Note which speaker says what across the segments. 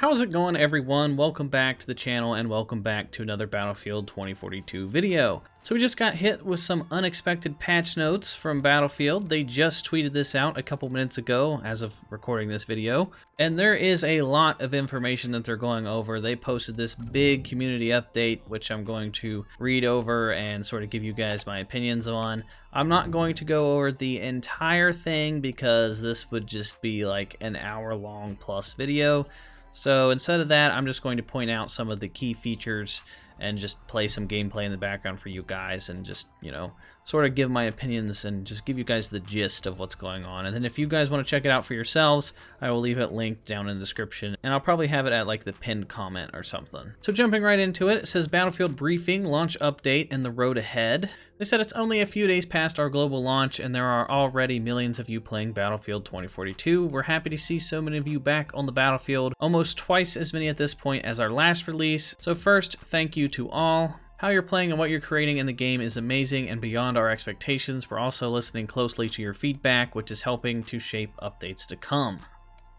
Speaker 1: How's it going, everyone? Welcome back to the channel and welcome back to another Battlefield 2042 video. So we just got hit with some unexpected patch notes from Battlefield. They just tweeted this out a couple minutes ago as of recording this video. And there is a lot of information that they're going over. They posted this big community update, which I'm going to read over and sort of give you guys my opinions on. I'm not going to go over the entire thing because this would just be like an hour-long plus video. So instead of that, I'm just going to point out some of the key features and just play some gameplay in the background for you guys and just, you know, sort of give my opinions and just give you guys the gist of what's going on. And then if you guys want to check it out for yourselves, I will leave it linked down in the description, and I'll probably have it at like the pinned comment or something. So jumping right into it, it says Battlefield briefing, launch update, and the road ahead. They said it's only a few days past our global launch and there are already millions of you playing Battlefield 2042. We're happy to see so many of you back on the battlefield, almost twice as many at this point as our last release. So first, thank you to all. How you're playing and what you're creating in the game is amazing and beyond our expectations. We're also listening closely to your feedback, which is helping to shape updates to come.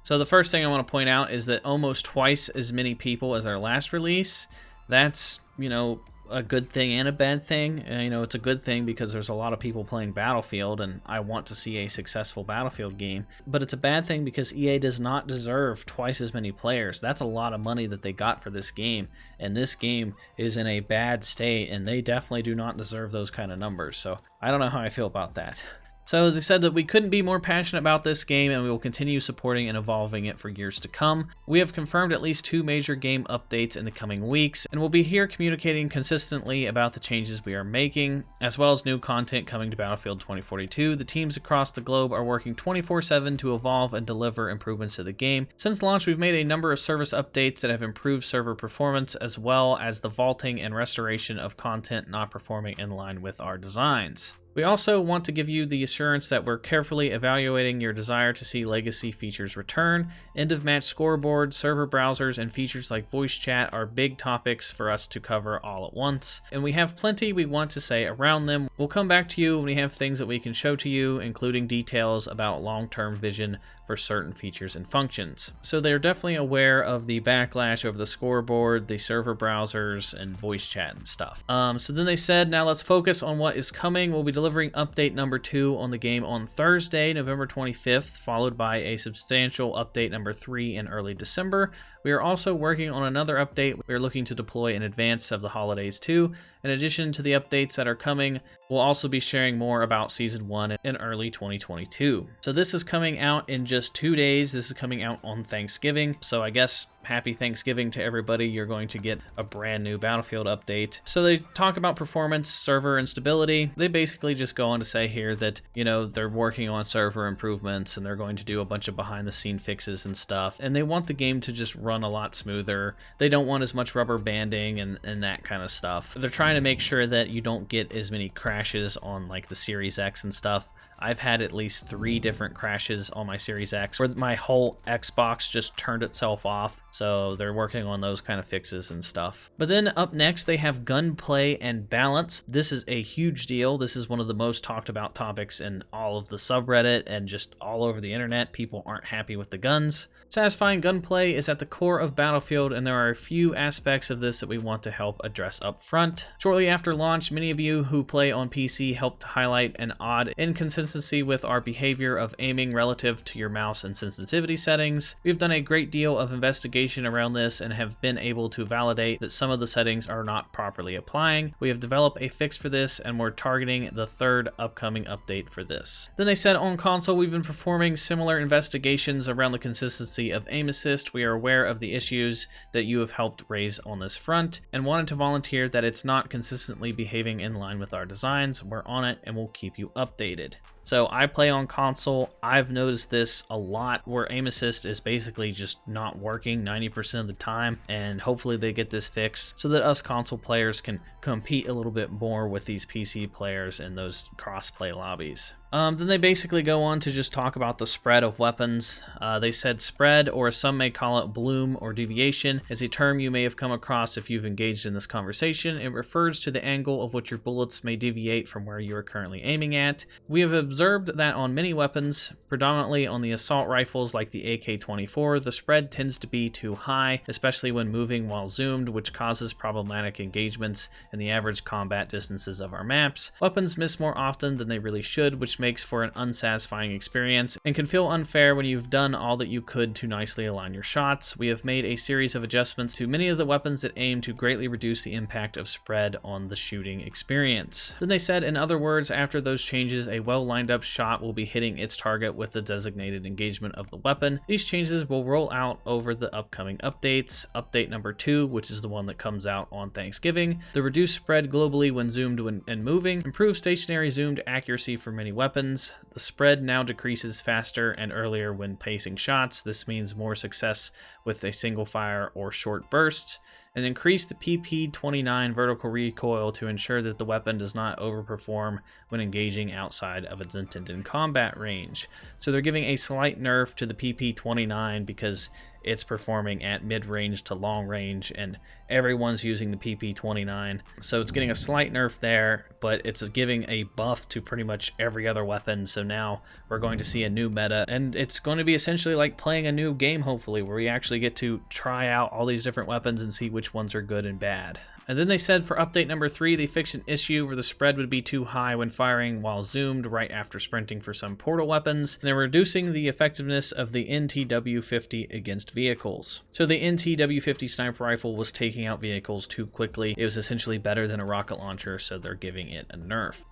Speaker 1: So the first thing I want to point out is that almost twice as many people as our last release. That's, you know, a good thing and a bad thing. You know, it's a good thing because there's a lot of people playing Battlefield and I want to see a successful Battlefield game. But it's a bad thing because EA does not deserve twice as many players. That's a lot of money that they got for this game, and this game is in a bad state and they definitely do not deserve those kind of numbers. So I don't know how I feel about that. So they said that we couldn't be more passionate about this game and we will continue supporting and evolving it for years to come. We have confirmed at least 2 major game updates in the coming weeks, and we'll be here communicating consistently about the changes we are making, as well as new content coming to Battlefield 2042. The teams across the globe are working 24/7 to evolve and deliver improvements to the game. Since launch, we've made a number of service updates that have improved server performance, as well as the vaulting and restoration of content not performing in line with our designs. We also want to give you the assurance that we're carefully evaluating your desire to see legacy features return. End-of-match scoreboard, server browsers, and features like voice chat are big topics for us to cover all at once. And we have plenty we want to say around them. We'll come back to you when we have things that we can show to you, including details about long-term vision for certain features and functions. So they're definitely aware of the backlash over the scoreboard, the server browsers, and voice chat and stuff. So then they said, now let's focus on what is coming. We'll be delivering update number 2 on the game on Thursday, November 25th, followed by a substantial update number 3 in early December. We are also working on another update we are looking to deploy in advance of the holidays too. In addition to the updates that are coming, we'll also be sharing more about Season 1 in early 2022. So this is coming out in just 2 days. This is coming out on Thanksgiving. So I guess happy Thanksgiving to everybody. You're going to get a brand new Battlefield update. So they talk about performance, server, and stability. They basically just go on to say here that, you know, they're working on server improvements and they're going to do a bunch of behind the scene fixes and stuff. And they want the game to just run a lot smoother. They don't want as much rubber banding and that kind of stuff. They're trying to make sure that you don't get as many crashes on like the Series X and stuff. I've had at least 3 different crashes on my Series X where my whole Xbox just turned itself off. So they're working on those kind of fixes and stuff. But then up next, they have gunplay and balance. This is a huge deal. This is one of the most talked about topics in all of the subreddit and just all over the internet. People aren't happy with the guns. Satisfying gunplay is at the core of Battlefield, and there are a few aspects of this that we want to help address up front. Shortly after launch, many of you who play on PC helped to highlight an odd inconsistency with our behavior of aiming relative to your mouse and sensitivity settings. We've done a great deal of investigation around this and have been able to validate that some of the settings are not properly applying. We have developed a fix for this, and we're targeting the 3rd upcoming update for this. Then they said on console, we've been performing similar investigations around the consistency of aim assist. We are aware of the issues that you have helped raise on this front and wanted to volunteer that it's not consistently behaving in line with our designs. We're on it and we'll keep you updated. So I play on console. I've noticed this a lot where aim assist is basically just not working 90% of the time, and hopefully they get this fixed so that us console players can compete a little bit more with these PC players in those cross-play lobbies. Then they basically go on to just talk about the spread of weapons. They said spread, or some may call it bloom or deviation, is a term you may have come across if you've engaged in this conversation. It refers to the angle of which your bullets may deviate from where you are currently aiming at. We have observed that on many weapons, predominantly on the assault rifles like the AK-24, the spread tends to be too high, especially when moving while zoomed, which causes problematic engagements in the average combat distances of our maps. Weapons miss more often than they really should, which makes for an unsatisfying experience and can feel unfair when you've done all that you could to nicely align your shots. We have made a series of adjustments to many of the weapons that aim to greatly reduce the impact of spread on the shooting experience. Then they said, in other words, after those changes, a well lined up shot will be hitting its target with the designated engagement of the weapon. These changes will roll out over the upcoming updates. Update number 2, which is the one that comes out on Thanksgiving. The reduced spread globally when zoomed and moving. Improved stationary zoomed accuracy for many weapons. The spread now decreases faster and earlier when pacing shots. This means more success with a single fire or short burst. And increase the PP-29 vertical recoil to ensure that the weapon does not overperform when engaging outside of its intended combat range. So they're giving a slight nerf to the PP-29 because it's performing at mid-range to long range, and everyone's using the PP-29. So it's getting a slight nerf there, but it's giving a buff to pretty much every other weapon. So now we're going to see a new meta, and it's going to be essentially like playing a new game, hopefully, where we actually get to try out all these different weapons and see which ones are good and bad. And then they said for update number 3, they fixed an issue where the spread would be too high when firing while zoomed right after sprinting for some portal weapons. And they're reducing the effectiveness of the NTW-50 against vehicles. So the NTW-50 sniper rifle was taking out vehicles too quickly. It was essentially better than a rocket launcher, so they're giving it a nerf.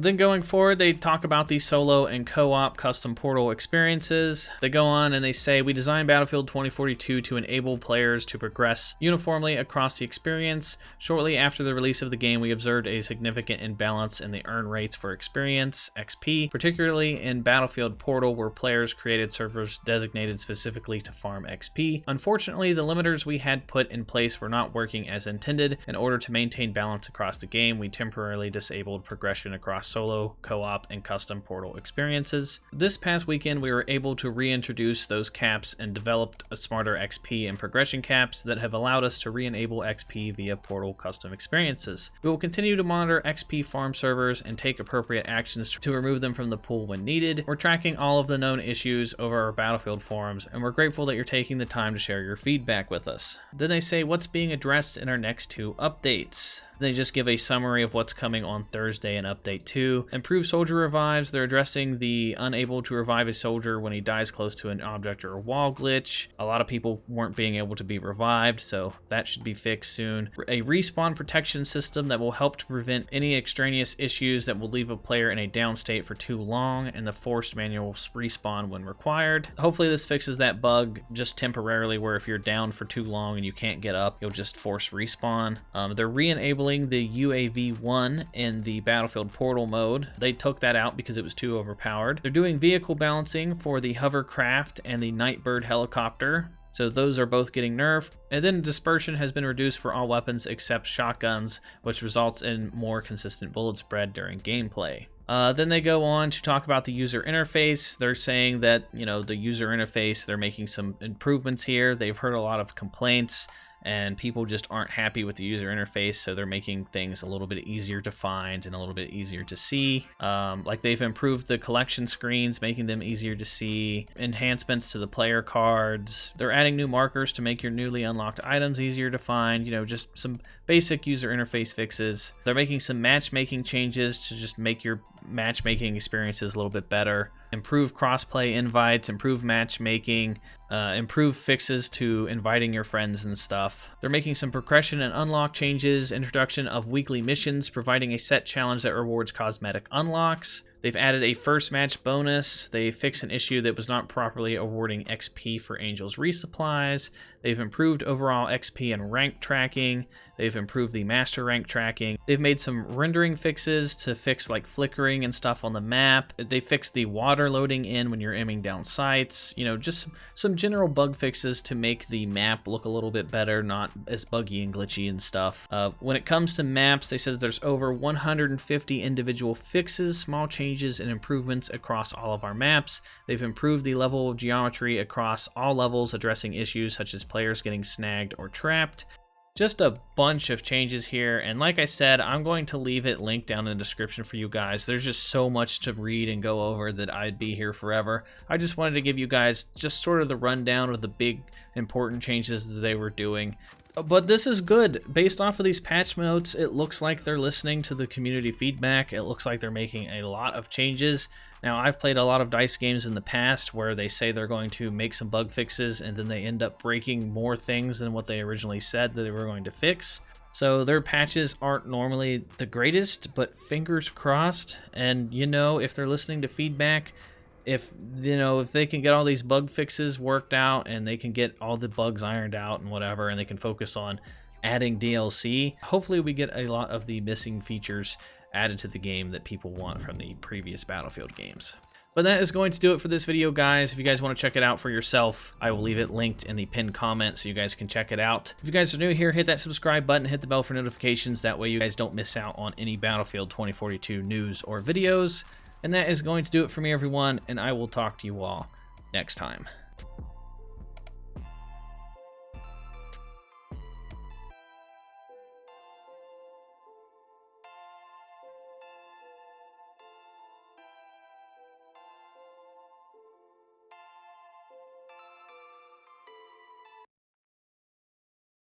Speaker 1: Then going forward, they talk about the solo and co-op custom portal experiences. They go on and they say, we designed Battlefield 2042 to enable players to progress uniformly across the experience. Shortly after the release of the game, we observed a significant imbalance in the earn rates for experience, XP, particularly in Battlefield Portal, where players created servers designated specifically to farm XP. Unfortunately, the limiters we had put in place were not working as intended. In order to maintain balance across the game, we temporarily disabled progression across solo, co-op, and custom Portal experiences. This past weekend, we were able to reintroduce those caps and developed a smarter XP and progression caps that have allowed us to re-enable XP via Portal custom experiences. We will continue to monitor XP farm servers and take appropriate actions to remove them from the pool when needed. We're tracking all of the known issues over our Battlefield forums, and we're grateful that you're taking the time to share your feedback with us. Then they say what's being addressed in our next 2 updates. They just give a summary of what's coming on Thursday in Update 2. Improved soldier revives. They're addressing the unable to revive a soldier when he dies close to an object or a wall glitch. A lot of people weren't being able to be revived, so that should be fixed soon. A respawn protection system that will help to prevent any extraneous issues that will leave a player in a down state for too long, and the forced manual respawn when required. Hopefully this fixes that bug just temporarily, where if you're down for too long and you can't get up, you'll just force respawn. They're re-enabling the UAV-1 in the Battlefield Portal mode. They took that out because it was too overpowered. They're doing vehicle balancing for the hovercraft and the Nightbird helicopter. So those are both getting nerfed. And then dispersion has been reduced for all weapons except shotguns, which results in more consistent bullet spread during gameplay. Then they go on to talk about the user interface. They're saying that, the user interface, they're making some improvements here. They've heard a lot of complaints, and people just aren't happy with the user interface, so they're making things a little bit easier to find and a little bit easier to see. Like they've improved the collection screens, making them easier to see, enhancements to the player cards. They're adding new markers to make your newly unlocked items easier to find, just some basic user interface fixes. They're making some matchmaking changes to just make your matchmaking experiences a little bit better. Improve crossplay invites, improve matchmaking, improve fixes to inviting your friends and stuff. They're making some progression and unlock changes, introduction of weekly missions, providing a set challenge that rewards cosmetic unlocks. They've added a first match bonus. They fixed an issue that was not properly awarding XP for Angels resupplies. They've improved overall XP and rank tracking. They've improved the master rank tracking. They've made some rendering fixes to fix like flickering and stuff on the map. They fixed the water loading in when you're aiming down sights. Just some general bug fixes to make the map look a little bit better, not as buggy and glitchy and stuff. When it comes to maps, they said that there's over 150 individual fixes, small changes and improvements across all of our maps. They've improved the level of geometry across all levels, addressing issues such as players getting snagged or trapped. Just a bunch of changes here, and like I said, I'm going to leave it linked down in the description for you guys. There's just so much to read and go over that I'd be here forever. I just wanted to give you guys just sort of the rundown of the big important changes that they were doing. But this is good. Based off of these patch notes, it looks like they're listening to the community feedback. It looks like they're making a lot of changes. Now, I've played a lot of DICE games in the past where they say they're going to make some bug fixes and then they end up breaking more things than what they originally said that they were going to fix. So their patches aren't normally the greatest, but fingers crossed. And, you know, if they're listening to feedback, if they can get all these bug fixes worked out and they can get all the bugs ironed out and whatever, and they can focus on adding DLC, hopefully we get a lot of the missing features added to the game that people want from the previous Battlefield games. But that is going to do it for this video, guys. If you guys want to check it out for yourself, I will leave it linked in the pinned comment so you guys can check it out. If you guys are new here, hit that subscribe button, hit the bell for notifications. That way you guys don't miss out on any Battlefield 2042 news or videos. And that is going to do it for me, everyone, and I will talk to you all next time.